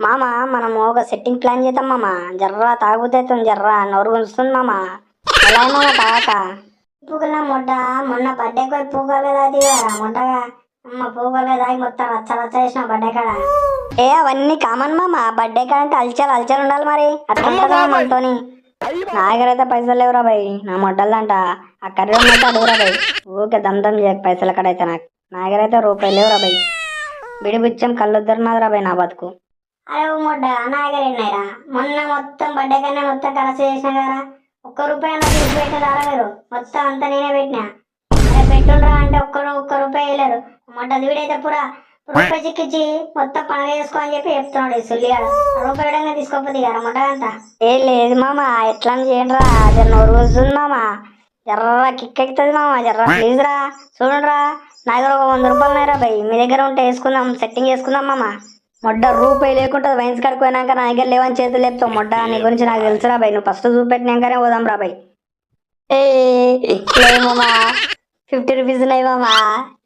మామ మనము ఒక సెట్టింగ్ ప్లాన్ చేద్దాం మామ. జర్రా తాగుతుంది జర్రా నోరు గుంజుతుంది మామ. ఎలా మామ తాగాక పూగల మొట్ట మొన్న బర్త్డే పోయి పూగలేదు అది మొట్టగా అమ్మ పూగలేదు అది మొత్తం రచ్చ రచ్చ చేసిన బర్త్డే కాడ. అవన్నీ కామన్ మామ. బర్త్డే కాడ అంటే అల్చల్ అల్చల్ ఉండాలి మరి. అట్లా ఉంటుందా మనతోని. నా దగ్గర అయితే పైసలు లేవురా బాయ్. నా మొట్టలంట ఆ కర్రీ ఉన్నట్టు అడుగురా బాయ్. ఊకే దంతం చేయక పైసల కాడ అయితే నా దగ్గర అయితే రూపాయలు లేవురా బాయ్. బిడిబిచ్చం కళ్ళొద్దరున్నదిరా బాయ్ నా బతుకు. అరే ఓ మొడ్డ నా దగ్గర ఎన్నాయిరా. మొన్న మొత్తం బర్త్డే కన్నా మొత్తం ఖర్చు చేసిన కదా. ఒక్క రూపాయి నాకు చూసి పెట్టారా మీరు. మొత్తం అంతా నేనే పెట్టినా. అరే పెట్టుండ్రా అంటే ఒక్క రూపాయి వేయలేరు. మొట్ట వీడైతే పురా రూపాయి చిక్కిచ్చి మొత్తం పండుగ చేసుకో అని చెప్పి చెప్తున్నాడు సుల్లిగాడు. రూపాయి విడంగా తీసుకోపోతే కదా మొట్ట అంతా. ఏ లేదు మామ ఎట్లా చేయండి రా. జర నోరు వస్తుంది మామ. జర్రా కిక్ ఎక్కుతుంది మామ. జర్రా ప్లీజ్ రా చూడండిరా. నా దగ్గర ఒక 100 రూపాయలు ఉన్నాయిరా భయ్. మీ దగ్గర ఉంటే వేసుకుందాం సెట్టింగ్ చేసుకుందాం మామ. మొడ్డ రూపాయి లేకుండా వైన్స్ కాడికి పోయినాక నా దగ్గర లేవని చేతులు లేపుతావు మొడ్డ. నీ గురించి నాకు తెలుసురా భయ్. నువ్వు ఫస్ట్ చూపెట్టినాకనే పోదాం రా భయ్. ఏ మామా 50 రూపీస్ ఉన్నాయి మామా.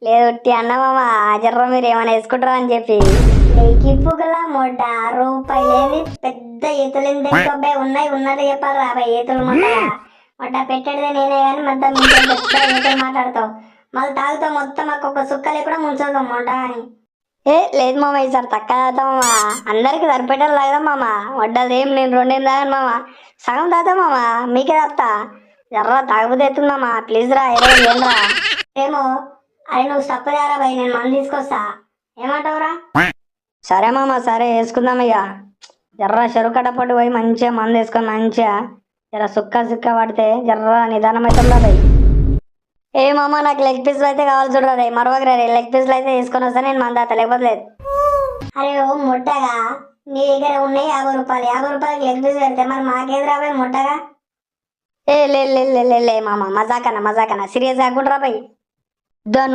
లేదు అన్న మామా జర్ర మీరు ఏమైనా వేసుకుంటారా అని చెప్పి. కిప్పుగల మొడ్డ రూపాయి లేని పెద్ద ఈతలు ఉన్నాయి ఉన్నట్టు చెప్పాలి రా భయ్. ఈతలు మొట్ట పెట్టేదే నేనే కానీ మొత్తం పెద్ద ఈతలు మాట్లాడతావు. మళ్ళీ తాగుతావు మొత్తం మాకు ఒక సుక్క లేకుండా ముంచుతావు మొడ్డ అని. లేదు మామ ఈసారి తక్కువ తాగుతాం మామ. అందరికి సరిపెట్టాలి తాగుదాం మామ. వడ్డదేం నేను 2 తాగాను మామ. సగం తాగుతాం మామ. మీకే తాగుతా. జర్రా తాగబోతే అవుతుంది మామ. ప్లీజ్ రా ఏంరా ఏమో. అరే నువ్వు తప్పదారా భయ్. నేను మంది తీసుకొస్తా ఏమంటావురా. సరే మామ సరే వేసుకుందాం ఇక. జర్రా చెరువు కట్టపట్టు పోయి మంచిగా మంది వేసుకొని మంచిగా జర సుక్క పడితే జర్రా నిదానం అవుతుందా భయ్. ఏ మామ నాకు లెగ్ పీస్లు అయితే కావాలి చూడరా. మరొకరా లెగ్ పీస్లు అయితే తీసుకొని వస్తా నేను మందాత లేకపోతే లేదు. అరే ఓ ముట్టగా నీ దగ్గర ఉన్నాయి 50 రూపాయలు. 50 రూపాయలకి లెగ్ పీస్ పెడితే మరి మాకేది రాబాయి ముట్టగా. లే మామ మజాకన్నా సీరియస్ కాకుండా రాబాయి.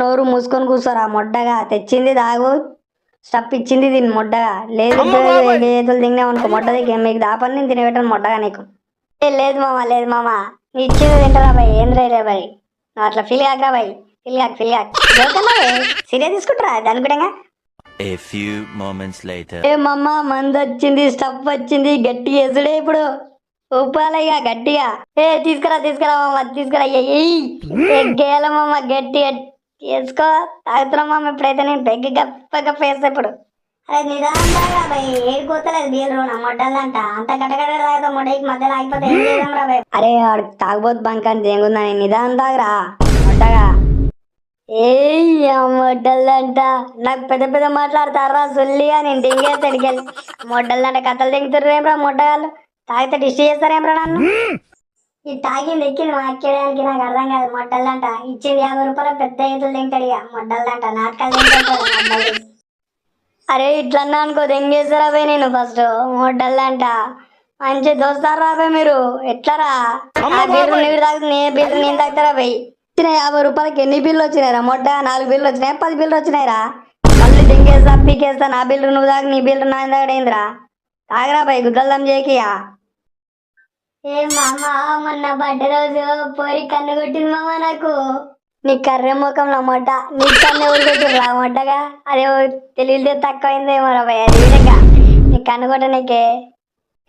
నోరు మూసుకొని కూర్చోరా మొడ్డగా. తెచ్చింది తాగు స్టప్ ఇచ్చింది దీన్ని మొడ్డగా. లేదు చేతులు తిన్నావు అనుకో మొడ్డ దిగి మీకు దాపని నేను తినబెట్టాను మొడ్డగా నీకు. లేదు మామ నీ ఇచ్చింది తింటారా బాయ్. ఏం రే బాయ్. నువ్వు అట్లా ఫీల్ కాకరా బాయ్. ఫీల్ కాక సీరియస్ తీసుకుంటారా దాని కూడా. ఏ మమ్మ మందు వచ్చింది స్టప్ వచ్చింది గట్టిగా వేసుడే ఇప్పుడు. ఉప్పాలయ్యా గట్టిగా. తీసుకురా మామ తీసుకురా. గేలమ్మ గట్టిగా వేసుకో తాగుతున్నాం మామ. ఇప్పుడైతే నేను పెగ్గి గప్ప వేస్తా ఇప్పుడు. అరే నిదానం తాగా బాయ్. ఏడిపోతలేదు బీరు నా మొడ్డలంట. అంత గట్టగడ్డ తాగుతా మొడ్డకి మధ్యలో ఆగిపోతే ఏం చేద్దాం రా బాయ్. అరే తాగబోతు బంక్ అని దేంగుందని నిదానం తాగరా మొడ్డగా. మొడ్డలంట నాకు పెద్ద మాట్లాడతారా సొల్లిగా. నేను దింగేస్తా అడిగేది మొడ్డలంట కథలు దింగుతుర్రేమ్రా మొడ్డగాళ్ళు. తాగితే డిస్ట్ చేస్తారేమ్రా నన్ను. ఈ తాగింది ఎక్కింది మాట్లాడడానికి నాకు అర్థం కాదు. మొడ్డలంట ఇచ్చింది 50 రూపాయలు పెద్ద ఈతలు తింటాడు ఇక మొడ్డలంట నాటకాలు తింటాడు. అరే ఇట్లన్నా అనుకో దెంగేస్తారా పోయి నేను ఫస్ట్ మొడ్డలంట. మంచి దోస్తారు రాబోయ్ మీరు. ఎట్లారా ఆ బీర్లు నీరు తాగుతుంది ఏ బీర్లు నేను తాగుతారా పోయి. 50 రూపాయలకి ఎన్ని బిల్లు వచ్చినాయిరా మొట్ట. 4 బిల్లు వచ్చినాయి 10 బిల్లు వచ్చినాయిరా. మళ్ళీ దెంగేస్తా పీకేస్తా. నా బిల్లు నువ్వు తాగు నీ బిల్లు నా తాగడైందిరా. తాగరా పోయి గుద్దల్దం చేయకియా. ఏ మామ మొన్న బర్త్డే రోజు పోరి కన్ను కొట్టింది మామ నాకు. నీ కర్రె ముఖంలో మొట్ట నీ కన్ను ఎవరు కొట్టిర్రా మొట్టగా. అదే తెలియదు తక్కువైందేమో రా భయ్. అది విధంగా నీ కన్ను కొట్ట నీకే.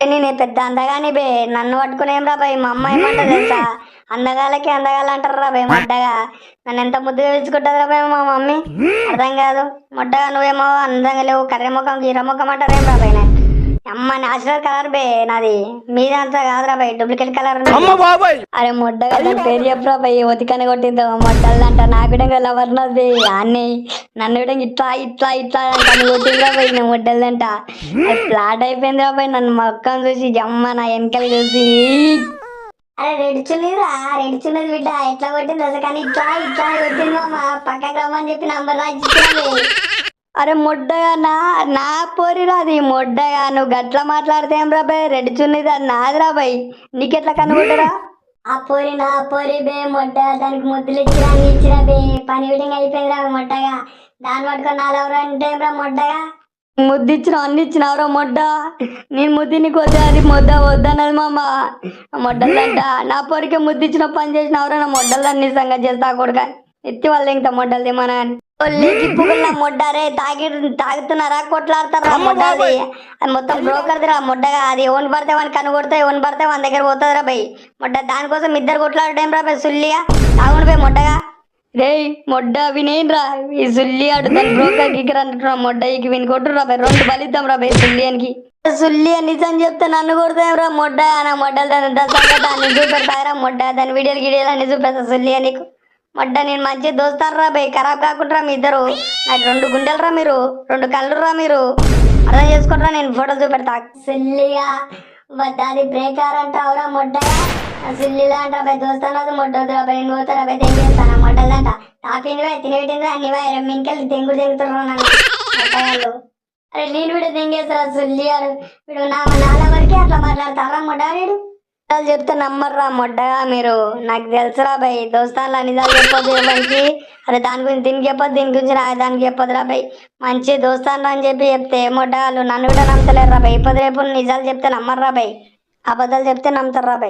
నేను పెద్ద అందగాని బే. నన్ను పట్టుకునేం రా భయ్. మా అమ్మ ఏమంటది తెలుసా. అందగాళ్ళకి అందగాళ్ళు అంటారు రా భయ్ మొడ్డగా. నన్ను ఎంత ముద్దుగా పిలుచుకుంటుంది రా భయ్ మా మమ్మీ. అర్థం కాదు మొడ్డగా. నువ్వేమో అందంగా లేవు కర్రె ముఖం గీర ముఖం అంటారేం రా భయ్. అమ్మ నేచురల్ కలర్ బే నాది. మీదంతా కాదురా భయ్ డూప్లికేట్ కలర్. అరే మొడ్డగా దాని పేరు చెప్పురా భయ్. ఒతికని కొట్టిద్దా మొడ్డలంట. నాకు విధంగా లవర్ నది అన్నీ నన్ను విధంగా ఇట్లా కన్ను కొట్టిందిరా భయ్. నేను మొడ్డలంట అది ఫ్లాట్ అయిపోయిందిరా భయ్. నన్ను మొక్కం చూసి జమ్మ నా వెనకలు చూసి. అరే రెడుచున్నదిరా రెడుచున్నది బిడ్డ. ఎట్లా కొట్టింది అసలు కానీ ఇట్లా కొట్టింది మా పక్కకు రమ్మని చెప్పి నంబర్ రాసిచ్చినది. అరే మొడ్డగా నా పోరిరా అది మొడ్డగా. నువ్వు గట్లా మాట్లాడితే ఏం రా బాయ్. రెడ్ చున్నది అది నాదిరా బాయ్. నీకెట్లా కనుగొట్టరా. ఆ పోరి నా పోరి బే మొడ్డ. దానికి ముద్దులు ఇచ్చినా బే. పని విడిగా అయిపోయింది రా మొడ్డగా. దాన్ని పట్టుకొని నాలుగు అంటే రా మొడ్డగా. ముద్దు ఇచ్చినావు అన్ని ఇచ్చినావురా మొడ్డ. నేను ముద్దు నీకు వద్దా అది వద్దన్నది మామ. మొడ్డలంట నా పోరికే ముద్దు ఇచ్చిన పని చేసినవరా. నా మొడ్డలు అన్ని సంగతి చేస్తా కొడుక. ఎత్తి వాళ్ళు ఇంకా మొడ్డలు ఏమన్నా పువ్వుల మొడ్డారే తాగుతున్నారా కొట్లాడతారా మొడ్డాది అది మొత్తం బ్రోకర్దిరా మొడ్డగా అది ఎవరిని పడితే వాడిని కనుగొడితే ఎవరిని పడితే వాని దగ్గర పోతుందిరా బై మొడ్డ దానికోసం ఇద్దరు కొట్లాడటం రా బై సుల్లిగా తాగుండు బై మొడ్డగా రేయ్ మొడ్డ వినేన్రా ఈ సుల్లి ఆడు దాని బ్రోకర్ గిగ్గర అంటున్నా మొడ్డ ఇకి విని కొట్టురా బై 2 బలిద్దాం రా బై సుల్లియానికి సుల్లి నిజం చెప్తే నన్ను కొడతావురా మొడ్డ నా మొడ్డలు దాన్ని చూపెడతారా మొడ్డ దాని వీడియోలు అన్ని చూపెడతా సుల్లియా నీకు మొడ్డ నేను మంచి దోస్తారా బై ఖరాబ్ కాకుండా మీ ఇద్దరు నాకు 2 గుండెలు రా మీరు 2 కళ్ళు రా మీరు అర్థం చేసుకుంటారా నేను ఫోటోలు చూపెడతా సుల్లిగా అది బ్రేకర్ అంటావురా మొడ్డ సుల్లిలా అంట బై దోస్తాను మొడ్డవుతురా బై నేను పోతారా బై తెంగేస్తాను మొడ్డలంట తాపింది బై తినబెట్టింది అన్ని బై మింకెళ్ళి తెంగుతున్నారు నన్ను మొట్టగాళ్ళు అరే నేను వీడు తెంగేస్తారా సుల్లియాడు వీడు నాల వరకే అట్లా మాట్లాడతారా మొడ్డ వీడు చెప్తే నమ్మర్రా మొడ్డగా మీరు నాకు తెలుసురా బై దోస్తాన్లా నిజాలు చెప్పొద్దు ఎవరికి అరే దాని గురించి దీనికి చెప్పొద్దు దీని గురించి దానికి చెప్పొద్దురా బై మంచి దోస్తాన్రా అని చెప్పి చెప్తే మొడ్డగాళ్ళు నన్ను కూడా నమ్మతలేరు రా బై ఇప్పుడు రేపు నిజాలు చెప్తే నమ్మర్రా బై అబద్ధాలు చెప్తే నమ్ముతారా బై